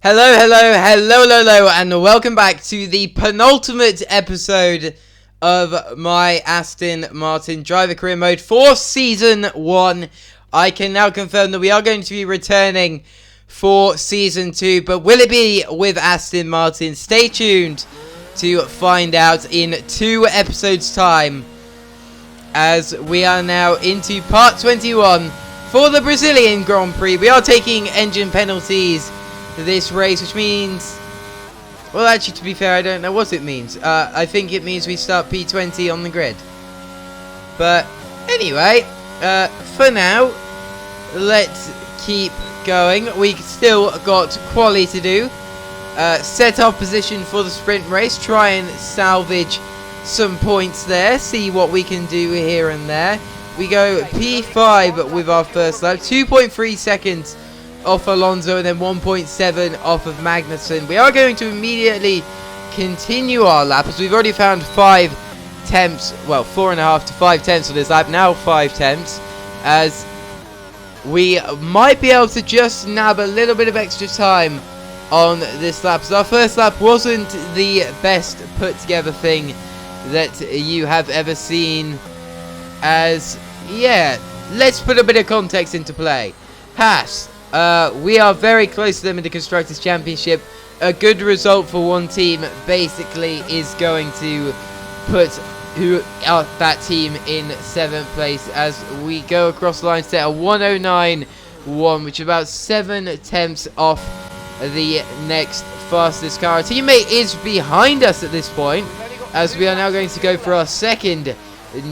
Hello, and welcome back to the penultimate episode of My Aston Martin Driver Career Mode for Season 1. I can now confirm that we are going to be returning for Season 2, but will it be with Aston Martin? Stay tuned to find out in 2 episodes' time, as we are now into Part 21 for the Brazilian Grand Prix. We are taking engine penalties this race, which means, well, actually, to be fair, I don't know what it means. I think it means we start P20 on the grid. But anyway, for now, let's keep going. We still got quali to do. Set our position for the sprint race, try and salvage some points there, see what we can do here and there. We go P5 with our first lap, 2.3 seconds off Alonso, and then 1.7 off of Magnussen. We are going to immediately continue our lap, as we've already found 5 temps, well, 4.5 to 5 temps on this lap, now 5 temps, as we might be able to just nab a little bit of extra time on this lap. So our first lap wasn't the best put together thing that you have ever seen, as, yeah, let's put a bit of context into play. Haas, we are very close to them in the Constructors' Championship. A good result for one team basically is going to put that team in 7th place, as we go across the line set a 109.1, which is about 7 tenths off the next fastest car. Our teammate is behind us at this point, as we are now going to go for our second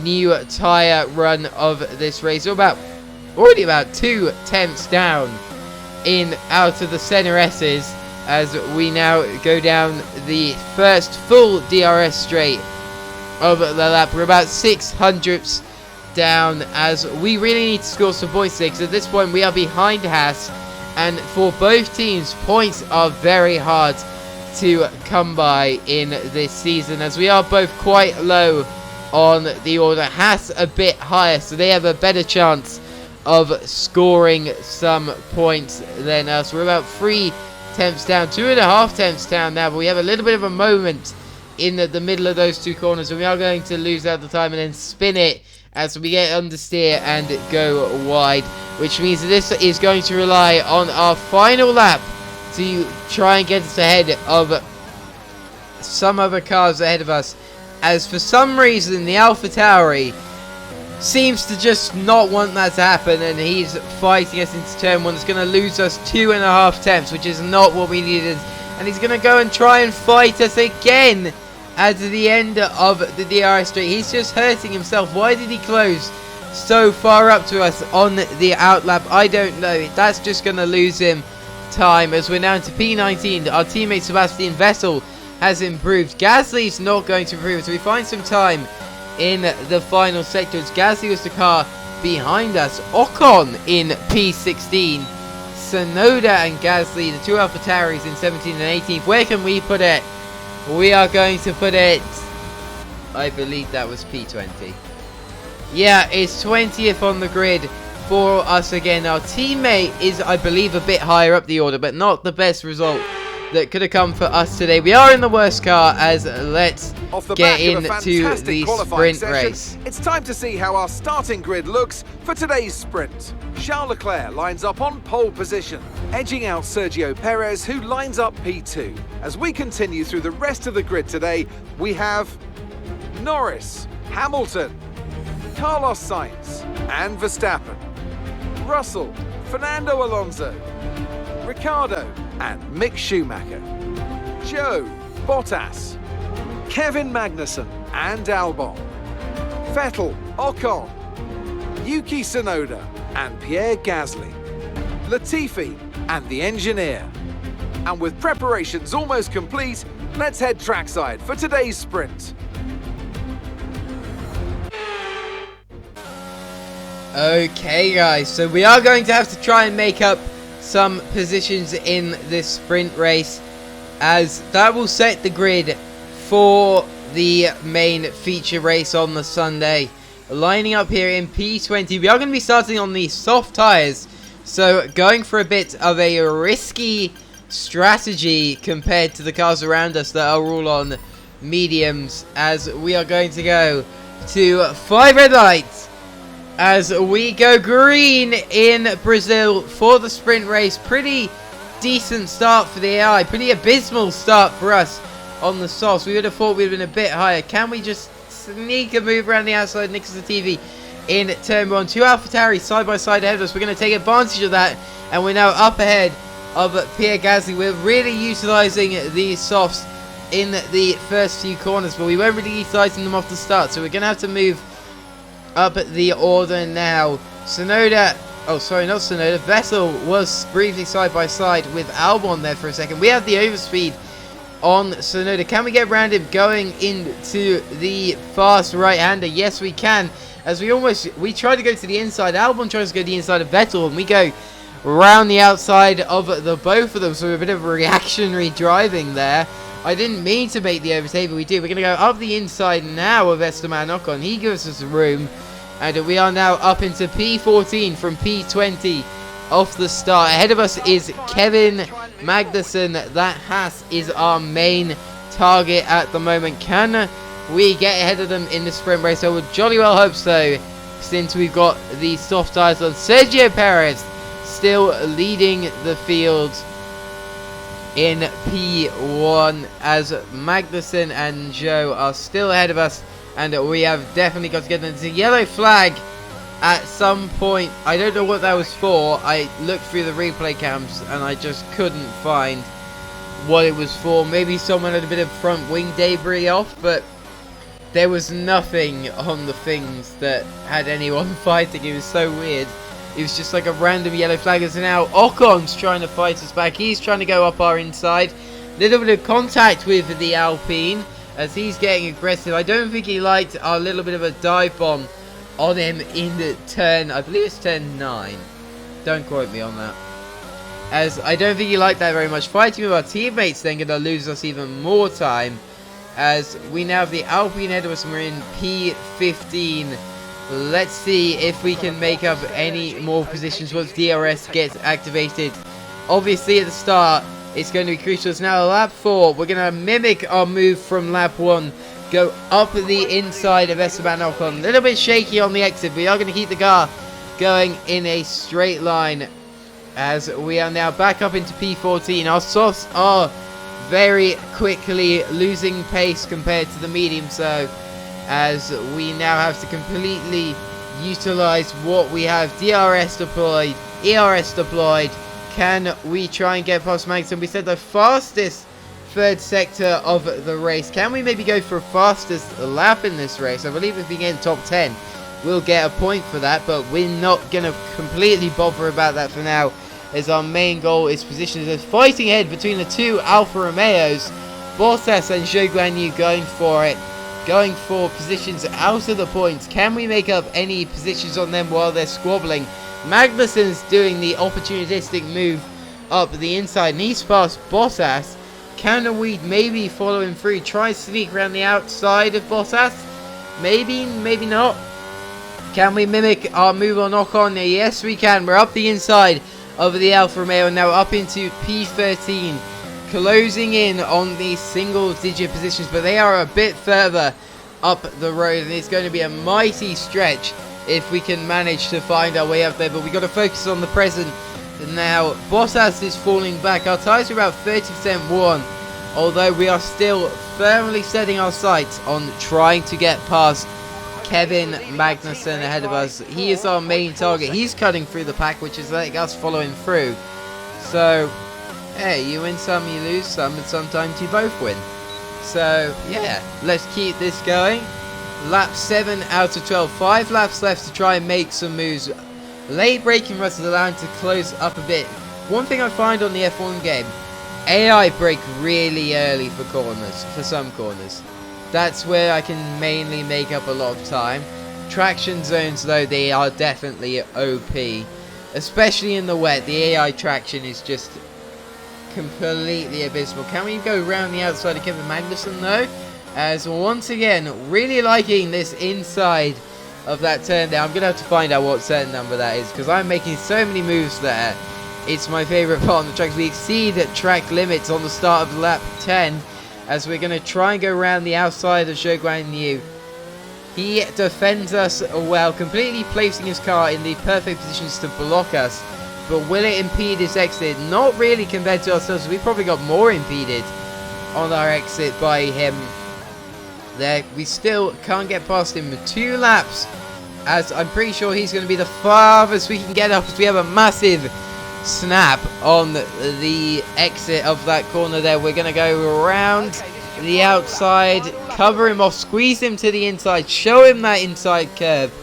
new tyre run of this race. So already about 2 tenths down out of the center S's, as we now go down the first full DRS straight of the lap. We're about 600ths down, as we really need to score some points today, because at this point we are behind Haas, and for both teams, points are very hard to come by in this season, as we are both quite low on the order. Haas a bit higher, so they have a better chance of scoring some points than us. We're about 3 tenths down, 2.5 tenths down now, but we have a little bit of a moment in the middle of those 2 corners, and we are going to lose out the time and then spin it as we get understeer and go wide, which means that this is going to rely on our final lap to try and get us ahead of some other cars ahead of us, as for some reason the AlphaTauri seems to just not want that to happen, and he's fighting us into turn 1. It's going to lose us 2.5 tenths, which is not what we needed, and he's going to go and try and fight us again at the end of the DRS straight. He's just hurting himself. Why did he close so far up to us on the outlap? I don't know. That's just going to lose him time, as we're now into P19. Our teammate Sebastian Vettel has improved. Gasly's not going to improve, so we find some time in the final sectors. Gasly was the car behind us. Ocon in P16. Tsunoda and Gasly, the 2 AlphaTauris, in 17th and 18th. Where can we put it? We are going to put it, I believe that was P20. Yeah, it's 20th on the grid for us again. Our teammate is, I believe, a bit higher up the order, but not the best result that could have come for us today. We are in the worst car, as let's get into the sprint race. It's time to see how our starting grid looks for today's sprint. Charles Leclerc lines up on pole position, edging out Sergio Perez, who lines up P2. As we continue through the rest of the grid today, we have Norris, Hamilton, Carlos Sainz and Verstappen, Russell, Fernando Alonso, Ricciardo and Mick Schumacher, Joe, Bottas, Kevin Magnussen and Albon, Vettel, Ocon, Yuki Tsunoda and Pierre Gasly, Latifi and the engineer. And with preparations almost complete, let's head trackside for today's sprint. Okay guys, so we are going to have to try and make up some positions in this sprint race, as that will set the grid for the main feature race on the Sunday. Lining up here in P20, we are going to be starting on the soft tyres, so going for a bit of a risky strategy compared to the cars around us that are all on mediums, as we are going to go to 5 red lights as we go green in Brazil for the sprint race. Pretty decent start for the AI, pretty abysmal start for us on the softs. We would have thought we'd have been a bit higher. Can we just sneak a move around the outside next to the TV in turn 1? 2 AlphaTauri side by side ahead of us. We're going to take advantage of that, and we're now up ahead of Pierre Gasly. We're really utilising these softs in the first few corners, but we weren't really utilising them off the start, so we're going to have to move up the order now. Vettel was briefly side by side with Albon there for a second. We have the overspeed on Tsunoda. Can we get around him going into the fast right-hander? Yes, we can. As we try to go to the inside. Albon tries to go to the inside of Vettel, and we go around the outside of the both of them. So a bit of reactionary driving there. I didn't mean to make the overtake, but we did. We're going to go up the inside now of Esteban Ocon. He gives us room, and we are now up into P14 from P20 off the start. Ahead of us is Kevin Magnussen. That Haas is our main target at the moment. Can we get ahead of them in the sprint race? I would jolly well hope so, since we've got the soft tyres on. Sergio Perez still leading the field in P1, as Magnussen and Joe are still ahead of us, and we have definitely got to get them. There's a yellow flag at some point. I don't know what that was for. I looked through the replay cams and I just couldn't find what it was for. Maybe someone had a bit of front wing debris off, but there was nothing on the things that had anyone fighting. It was so weird. It was just like a random yellow flag. And now Ocon's trying to fight us back. He's trying to go up our inside. Little bit of contact with the Alpine as he's getting aggressive. I don't think he liked our little bit of a dive bomb on him in the turn. I believe it's turn 9. Don't quote me on that. As I don't think he liked that very much. Fighting with our teammates then going to lose us even more time. As we now have the Alpine ahead of us and we're in P15. Let's see if we can make up any more positions once DRS gets activated. Obviously at the start it's going to be crucial. It's now lap 4. We're going to mimic our move from lap 1. Go up the inside of Esteban Ocon. A little bit shaky on the exit. We are going to keep the car going in a straight line as we are now back up into P14. Our softs are very quickly losing pace compared to the medium, so as we now have to completely utilize what we have. DRS deployed, ERS deployed. Can we try and get past Magnussen? We said the fastest third sector of the race. Can we maybe go for a fastest lap in this race? I believe if we get in top 10 we'll get a point for that, but we're not going to completely bother about that for now, as our main goal is positions. There's fighting ahead between the two Alfa Romeos. Bottas and Zhou Guanyu going for it, going for positions out of the points. Can we make up any positions on them while they're squabbling? Magnussen's doing the opportunistic move up the inside, and he's past Bottas. Can we maybe follow him through, try and sneak around the outside of Bottas? Maybe, maybe not. Can we mimic our move on Ocon? Yes, we can. We're up the inside of the Alfa Romeo, now up into P13. Closing in on these single-digit positions, but they are a bit further up the road, and it's going to be a mighty stretch if we can manage to find our way up there. But we've got to focus on the present now. Bottas is falling back. Our tyres are about 30% worn, although we are still firmly setting our sights on trying to get past Kevin Magnussen ahead of us. He is our main target. He's cutting through the pack, which is letting us follow him through. So, hey, you win some, you lose some, and sometimes you both win. So, yeah, let's keep this going. Lap 7 out of 12. 5 laps left to try and make some moves. Late braking rust is allowing to close up a bit. One thing I find on the F1 game, AI brake really early for corners, for some corners. That's where I can mainly make up a lot of time. Traction zones, though, they are definitely OP. Especially in the wet, the AI traction is just completely abysmal. Can we go around the outside of Kevin Magnussen, though? As once again, really liking this inside of that turn there. I'm going to have to find out what turn number that is, because I'm making so many moves there. It's my favourite part on the track. We exceed track limits on the start of lap 10 as we're going to try and go around the outside of Zhou Guanyu. He defends us well, completely placing his car in the perfect positions to block us. But will it impede his exit? Not really compared to ourselves. We probably got more impeded on our exit by him. There, we still can't get past him with 2 laps, as I'm pretty sure he's going to be the farthest we can get up, as we have a massive snap on the exit of that corner there. We're going to go around the outside, cover him off, squeeze him to the inside, show him that inside curve.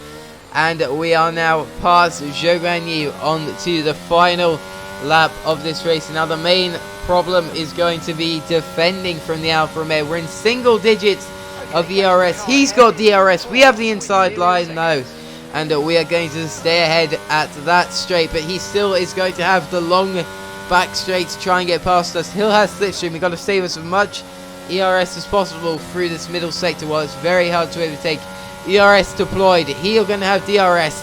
And we are now past Zhou Guanyu on to the final lap of this race. Now the main problem is going to be defending from the Alfa Romeo. We're in single digits of ERS. He's got DRS. We have the inside line though. And we are going to stay ahead at that straight. But he still is going to have the long back straight to try and get past us. He'll have slipstream. We've got to save as much ERS as possible through this middle sector while it's very hard to overtake. ERS deployed. He's going to have DRS.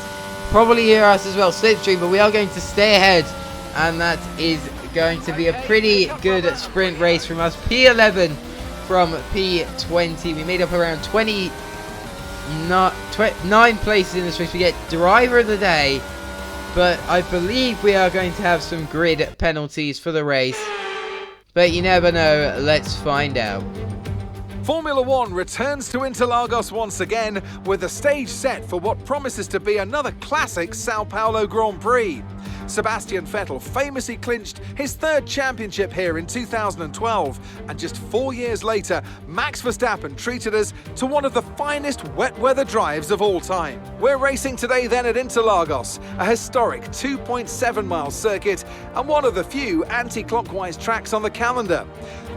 Probably ERS as well. Slipstream. But we are going to stay ahead. And that is going to be a pretty good sprint race from us. P11 from P20. We made up around 9 places in this race. We get driver of the day. But I believe we are going to have some grid penalties for the race. But you never know. Let's find out. Formula One returns to Interlagos once again with the stage set for what promises to be another classic Sao Paulo Grand Prix. Sebastian Vettel famously clinched his 3rd championship here in 2012, and just 4 years later, Max Verstappen treated us to one of the finest wet weather drives of all time. We're racing today then at Interlagos, a historic 2.7 mile circuit and one of the few anti-clockwise tracks on the calendar.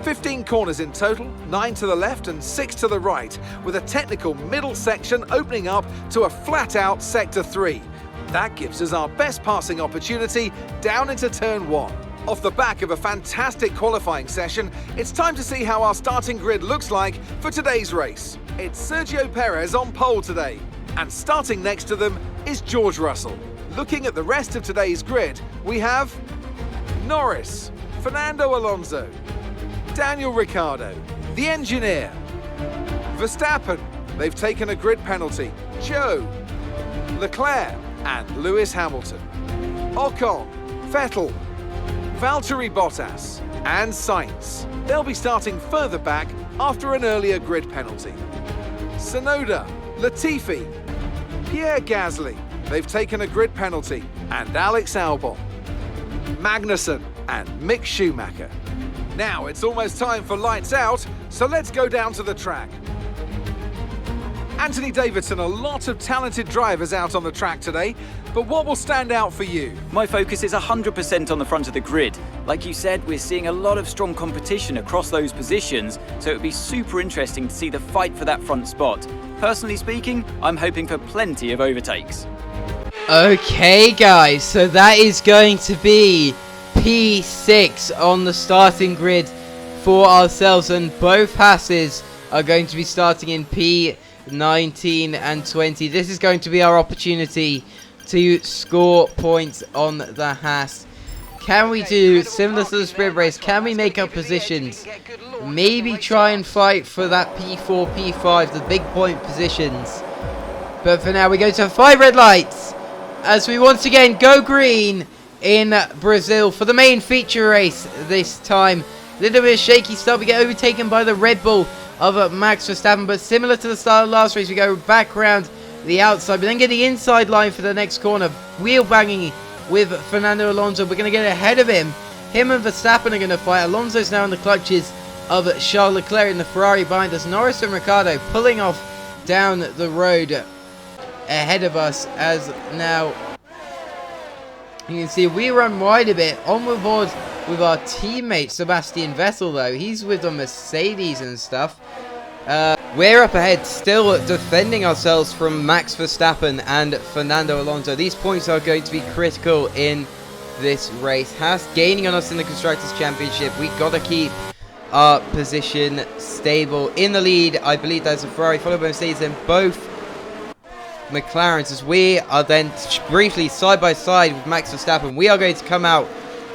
15 corners in total, 9 to the left and 6 to the right, with a technical middle section opening up to a flat-out Sector 3. That gives us our best passing opportunity down into Turn 1. Off the back of a fantastic qualifying session, it's time to see how our starting grid looks like for today's race. It's Sergio Perez on pole today, and starting next to them is George Russell. Looking at the rest of today's grid, we have Norris, Fernando Alonso, Daniel Ricciardo, the engineer, Verstappen, they've taken a grid penalty, Joe, Leclerc and Lewis Hamilton, Ocon, Vettel, Valtteri Bottas and Sainz. They'll be starting further back after an earlier grid penalty. Tsunoda, Latifi, Pierre Gasly, they've taken a grid penalty, and Alex Albon, Magnussen and Mick Schumacher. Now it's almost time for lights out, so let's go down to the track. Anthony Davidson, a lot of talented drivers out on the track today, but what will stand out for you? My focus is 100% on the front of the grid. Like you said, we're seeing a lot of strong competition across those positions, so it would be super interesting to see the fight for that front spot. Personally speaking, I'm hoping for plenty of overtakes. Okay guys, so that is going to be P6 on the starting grid for ourselves, and both Hasses are going to be starting in P19 and 20. This is going to be our opportunity to score points on the Haas. Can we do similar to the sprint race? Can we make up positions? Maybe try and fight for that P4, P5, the big point positions. But for now, we go to 5 red lights as we once again go green in Brazil for the main feature race this time. A little bit of shaky start. We get overtaken by the Red Bull of Max Verstappen, but similar to the start of the last race, we go back around the outside, but then get the inside line for the next corner. Wheel banging with Fernando Alonso. We're going to get ahead of him. Him and Verstappen are going to fight. Alonso's now in the clutches of Charles Leclerc in the Ferrari behind us. Norris and Ricciardo pulling off down the road ahead of us, as now you can see we run wide a bit on board with our teammate Sebastian Vettel, though. He's with the Mercedes and stuff. We're up ahead, still defending ourselves from Max Verstappen and Fernando Alonso. These points are going to be critical in this race. Haas gaining on us in the Constructors' Championship. We've got to keep our position stable. In the lead, I believe there's a Ferrari followed by Mercedes and both McLarens, as we are then briefly side by side with Max Verstappen. We are going to come out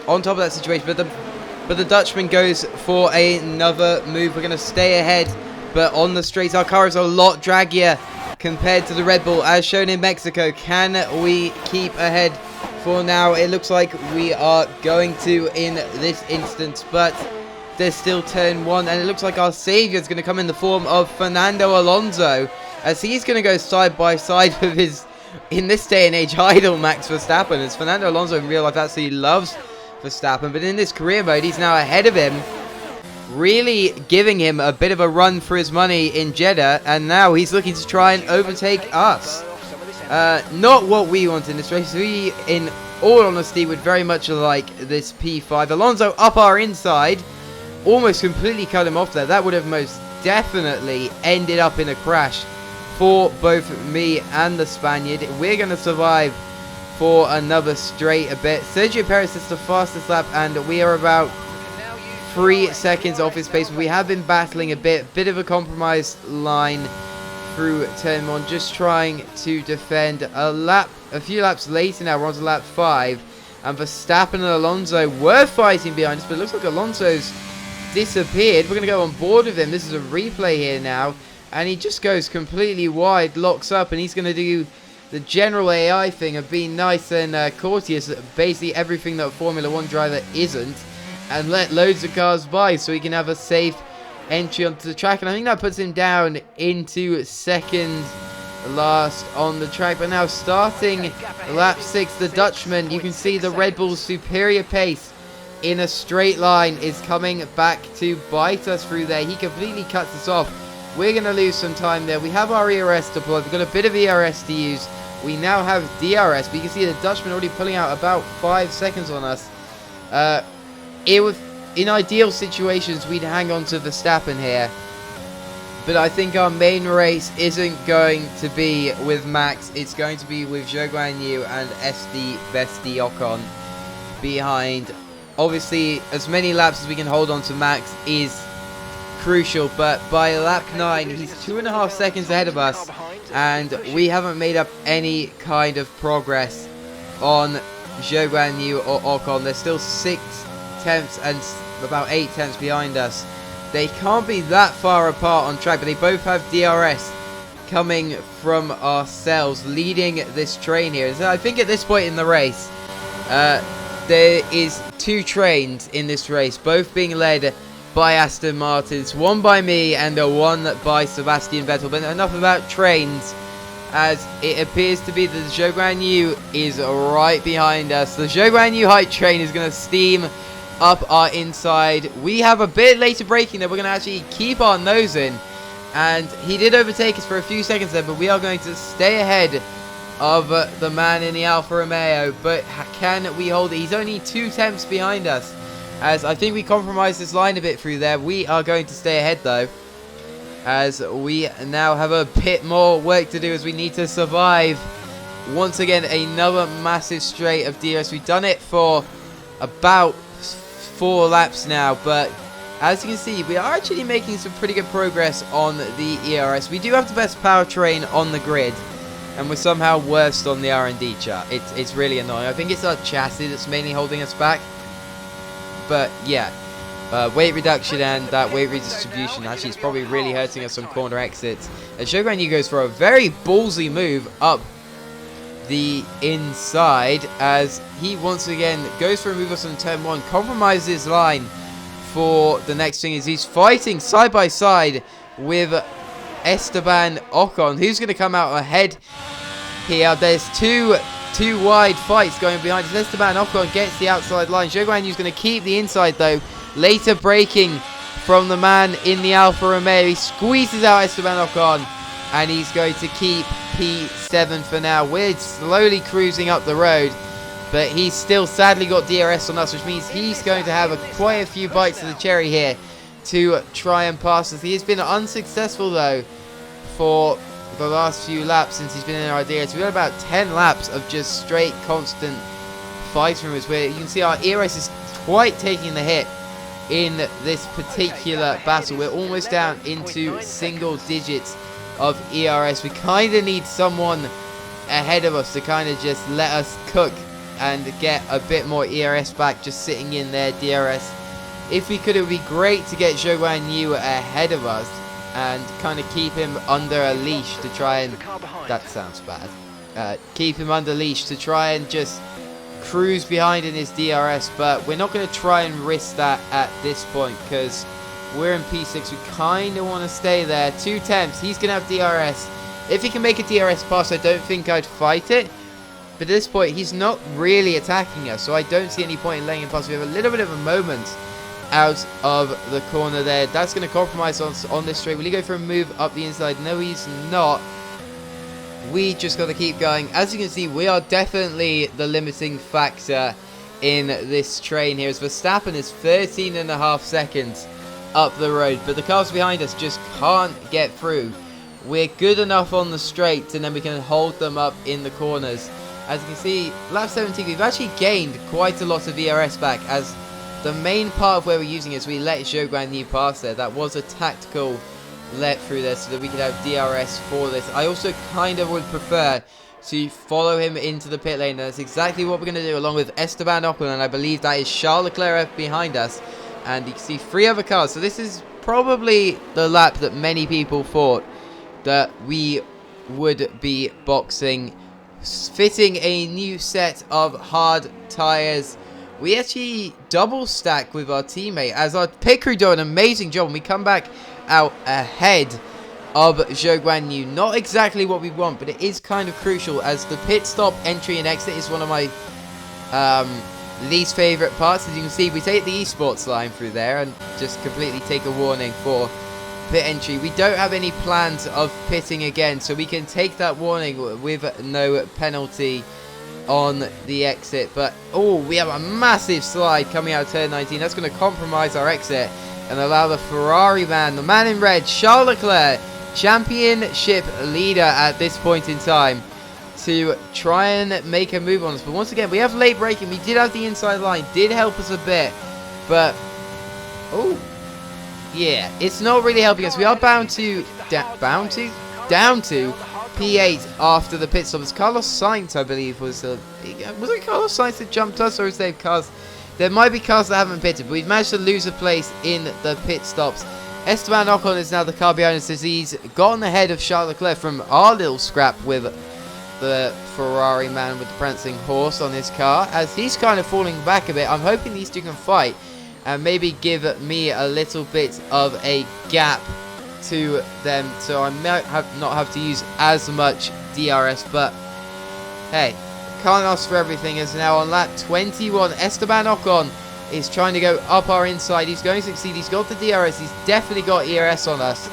on top of that situation, but the Dutchman goes for another move. We're going to stay ahead, but on the straights, our car is a lot draggier compared to the Red Bull, as shown in Mexico. Can we keep ahead? For now, it looks like we are going to in this instance, but there's still turn 1, and it looks like our savior is going to come in the form of Fernando Alonso, as he's going to go side by side with his, in this day and age, idol Max Verstappen, as Fernando Alonso in real life absolutely loves Verstappen, but in this career mode, he's now ahead of him, really giving him a bit of a run for his money in Jeddah, and now he's looking to try and overtake us. Not what we want in this race. We, in all honesty, would very much like this P5. Alonso up our inside, almost completely cut him off there. That would have most definitely ended up in a crash for both me and the Spaniard. We're going to survive for another straight a bit. Sergio Perez is the fastest lap, and we are about 3 seconds off his pace. We have been battling a bit of a compromised line through turn 1, just trying to defend a few laps later. Now we're on to lap 5, and Verstappen and Alonso were fighting behind us, but it looks like Alonso's disappeared. We're going to go on board with him. This is a replay here now, and he just goes completely wide, locks up, and he's going to do the general AI thing of being nice and courteous, basically everything that a Formula 1 driver isn't, and let loads of cars by so he can have a safe entry onto the track. And I think that puts him down into second last on the track. But now starting lap 6, the Dutchman, you can see the Red Bull's superior pace in a straight line is coming back to bite us through there. He completely cuts us off. We're going to lose some time there. We have our ERS deployed. We've got a bit of ERS to use. We now have DRS, but you can see the Dutchman already pulling out about 5 seconds on us. In ideal situations, we'd hang on to Verstappen here. But I think our main race isn't going to be with Max. It's going to be with Zhou Guanyu and SD Bestie Ocon behind. Obviously, as many laps as we can hold on to Max is crucial. But by lap 9, he's 2.5 seconds ahead of us. And we haven't made up any kind of progress on Zhou Guanyu or Ocon. There's still 6 tenths and about 8 tenths behind us. They can't be that far apart on track, but they both have DRS coming from ourselves, leading this train here. So I think at this point in the race, there is 2 trains in this race, both being led by Aston Martins, one by me and one by Sebastian Vettel. But enough about trains, as it appears to be that the Zhou Guanyu is right behind us. The Zhou Guanyu height train is going to steam up our inside. We have a bit later braking there. We're going to actually keep our nose in, and he did overtake us for a few seconds there, but we are going to stay ahead of the man in the Alfa Romeo. But can we hold it? He's only 2 tenths behind us, as I think we compromised this line a bit through there. We are going to stay ahead though, as we now have a bit more work to do, as we need to survive once again another massive straight of DRS. We've done it for about 4 laps now, but as you can see, we are actually making some pretty good progress on the ERS. We do have the best powertrain on the grid, and we're somehow worst on the R&D chart. It's really annoying. I think it's our chassis that's mainly holding us back. But yeah, weight reduction and that weight redistribution actually is probably really hurting us on corner exits. And Zhou Guanyu goes for a very ballsy move up the inside, as he once again goes for a move us on turn 1, compromises his line for the next thing, as he's fighting side by side with Esteban Ocon, who's going to come out ahead here. There's two wide fights going behind us. Esteban Ocon gets the outside line. Zhou Guanyu's going to keep the inside though, later braking from the man in the Alfa Romeo. He squeezes out Esteban Ocon, and he's going to keep P7 for now. We're slowly cruising up the road, but he's still sadly got DRS on us, which means he's going to have quite a few bites of the cherry here to try and pass us. He has been unsuccessful though for the last few laps since he's been in our DRS. We've got about 10 laps of just straight constant fights from us, where you can see our ERS is quite taking the hit in this particular battle. We're almost down into single digits of ERS. We kind of need someone ahead of us to kind of just let us cook and get a bit more ERS back just sitting in there. DRS. If we could, it would be great to get Zhou Guanyu ahead of us and kind of keep him under a leash to try and... That sounds bad. Keep him under leash to try and just cruise behind in his DRS, but we're not going to try and risk that at this point because we're in P6. We kind of want to stay there. 2 attempts. He's going to have DRS. If he can make a DRS pass, I don't think I'd fight it. But at this point, he's not really attacking us, so I don't see any point in letting him pass. We have a little bit of a moment out of the corner there. That's going to compromise us on this straight. Will he go for a move up the inside? No, he's not. We just got to keep going. As you can see, we are definitely the limiting factor in this train here. As Verstappen is 13.5 seconds up the road, but the cars behind us just can't get through. We're good enough on the straights, and then we can hold them up in the corners. As you can see, lap 17, we've actually gained quite a lot of ERS back, as the main part of where we're using is we let Zhou Guanyu pass there. That was a tactical let through there so that we could have DRS for this. I also kind of would prefer to follow him into the pit lane, and that's exactly what we're going to do along with Esteban Ocon, and I believe that is Charles Leclerc behind us, and you can see 3 other cars. So this is probably the lap that many people thought that we would be boxing, fitting a new set of hard tyres. We actually double stack with our teammate as our pit crew do an amazing job, and we come back out ahead of Zhou Guanyu. Not exactly what we want, but it is kind of crucial, as the pit stop entry and exit is one of my least favourite parts. As you can see, we take the esports line through there and just completely take a warning for pit entry. We don't have any plans of pitting again, so we can take that warning with no penalty on the exit. But oh, we have a massive slide coming out of turn 19. That's going to compromise our exit and allow the Ferrari man, the man in red, Charles Leclerc, championship leader at this point in time, to try and make a move on us. But once again, we have late braking. We did have the inside line, did help us a bit, but oh yeah, it's not really helping us. We are down to P8 after the pit stop. It's Carlos Sainz, I believe, was it Carlos Sainz that jumped us, or is there cars? There might be cars that haven't pitted, but we've managed to lose a place in the pit stops. Esteban Ocon is now the car behind us, as he's gotten ahead of Charles Leclerc from our little scrap with the Ferrari man with the prancing horse on his car, as he's kind of falling back a bit. I'm hoping these two can fight and maybe give me a little bit of a gap to them, so I might not have to use as much DRS, but hey, can't ask for everything. As now on lap 21, Esteban Ocon is trying to go up our inside. He's going to succeed. He's got the DRS. He's definitely got ERS on us,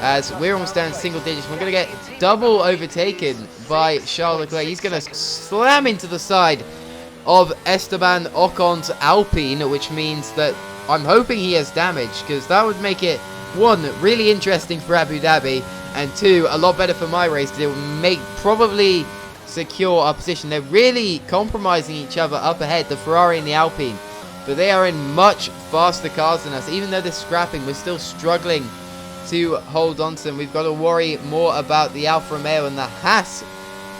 as we're almost down single digits. We're going to get double overtaken by Charles Leclerc. He's going to slam into the side of Esteban Ocon's Alpine, which means that I'm hoping he has damage, because that would make it, 1, really interesting for Abu Dhabi, and 2, a lot better for my race, because it will probably secure our position. They're really compromising each other up ahead, the Ferrari and the Alpine, but they are in much faster cars than us. Even though they're scrapping, we're still struggling to hold on to them. We've got to worry more about the Alfa Romeo and the Haas,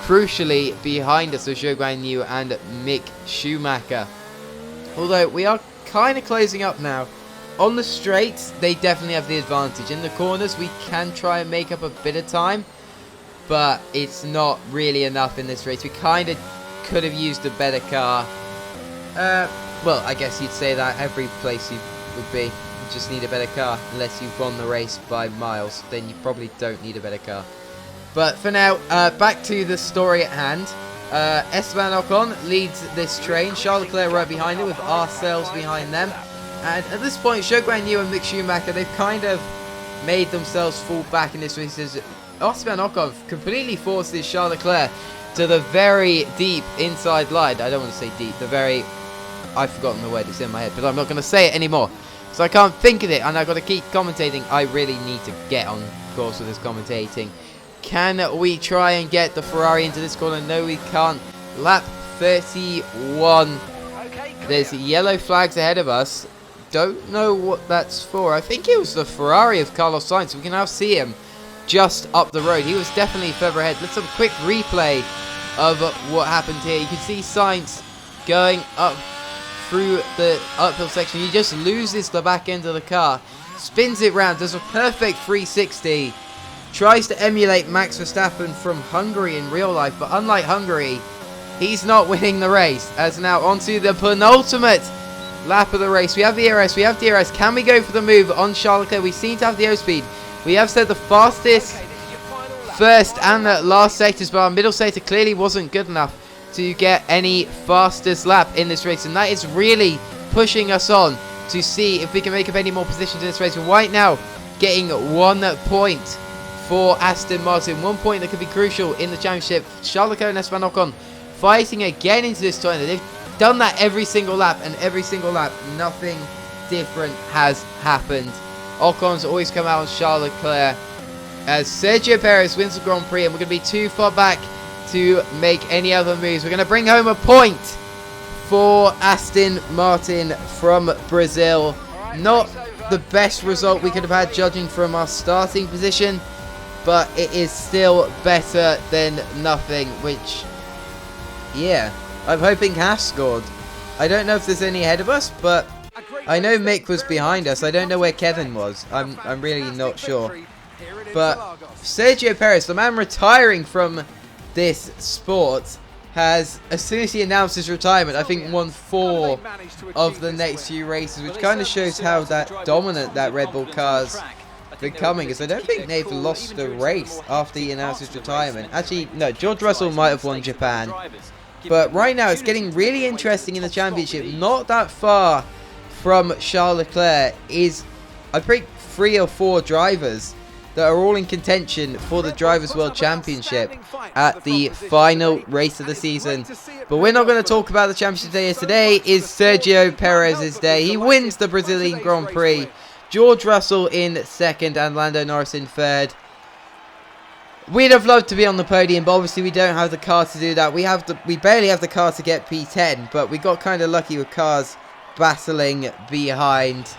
crucially behind us, with Zhou Guanyu and Mick Schumacher. Although we are kind of closing up now. On the straights, they definitely have the advantage. In the corners, we can try and make up a bit of time, but it's not really enough in this race. We kind of could have used a better car. Well, I guess you'd say that every place you would be. You just need a better car, unless you've won the race by miles. Then you probably don't need a better car. But for now, back to the story at hand. Esteban Ocon leads this train. Charles Leclerc right behind him, with ourselves behind them. And at this point, Zhou Guanyu and Mick Schumacher, they've kind of made themselves fall back in this race. Esteban Ocon completely forces Charles Leclerc to the very deep inside line. I don't want to say deep, the very... I've forgotten the word, it's in my head, but I'm not going to say it anymore. So I can't think of it, and I've got to keep commentating. I really need to get on course with this commentating. Can we try and get the Ferrari into this corner? No, we can't. Lap 31. There's yellow flags ahead of us. Don't know what that's for. I think it was the Ferrari of Carlos Sainz. We can now see him just up the road. He was definitely further ahead. Let's have a quick replay of what happened here. You can see Sainz going up through the uphill section. He just loses the back end of the car, spins it round, does a perfect 360, tries to emulate Max Verstappen from Hungary in real life, but unlike Hungary, he's not winning the race. As now onto the penultimate lap of the race. We have the ERS, we have DRS. Can we go for the move on Charles Leclerc? We seem to have the O-speed. We have said the fastest first and the last sectors, but our middle sector clearly wasn't good enough to get any fastest lap in this race, and that is really pushing us on to see if we can make up any more positions in this race. And right now, getting 1 point for Aston Martin, 1 point that could be crucial in the championship. Charles Leclerc and Esteban Ocon fighting again into this tournament. They've done that every single lap, and every single lap, nothing different has happened. Ocon's always come out on Charles Leclerc, as Sergio Perez wins the Grand Prix, and we're going to be too far back to make any other moves. We're going to bring home a point for Aston Martin from Brazil. Not the best result we could have had judging from our starting position, but it is still better than nothing, which, yeah, I'm hoping Haas scored. I don't know if there's any ahead of us, but I know Mick was behind us. I don't know where Kevin was. I'm really not sure. But Sergio Perez, the man retiring from this sport, has, as soon as he announced his retirement, I think won 4 of the next few races, which kind of shows how dominant that Red Bull car's becoming. Because I don't think they've lost a race after he announced his retirement. Actually, no, George Russell might have won Japan. But right now, it's getting really interesting in the championship. Not that far from Charles Leclerc is, I think, 3 or 4 drivers that are all in contention for the Drivers' World Championship at the final race of the season. But we're not going to talk about the championship today. Today is Sergio Perez's day. He wins the Brazilian Grand Prix. George Russell in second and Lando Norris in third. We'd have loved to be on the podium, but obviously we don't have the car to do that. We barely have the car to get P10, but we got kind of lucky with cars battling behind.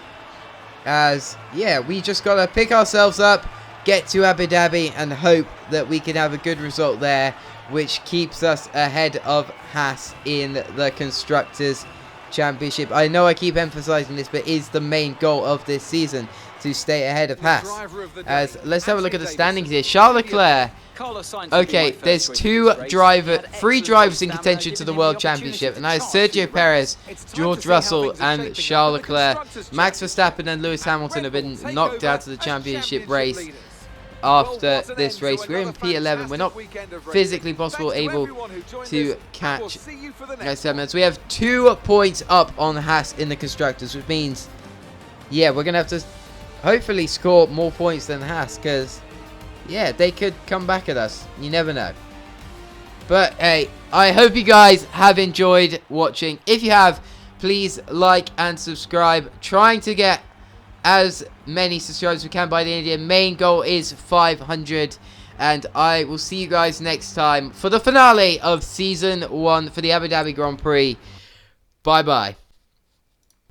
As, yeah, we just got to pick ourselves up, get to Abu Dhabi, and hope that we can have a good result there, which keeps us ahead of Haas in the Constructors' Championship. I know I keep emphasizing this, but is the main goal of this season to stay ahead of Haas. As let's have a look at the standings here. Charles Leclerc. Okay, there's 3 drivers in contention to the World Championship, and that is Sergio Perez, George Russell, and Charles Leclerc. Max Verstappen and Lewis Hamilton have been knocked out of the championship race after this race. We're in P11. We're not physically able to catch S7. So we have 2 points up on Haas in the Constructors, which means, yeah, we're going to have to hopefully score more points than Haas, because, yeah, they could come back at us. You never know. But, hey, I hope you guys have enjoyed watching. If you have, please like and subscribe. Trying to get as many subscribers as we can by the end of the year. Main goal is 500. And I will see you guys next time for the finale of Season 1 for the Abu Dhabi Grand Prix. Bye-bye.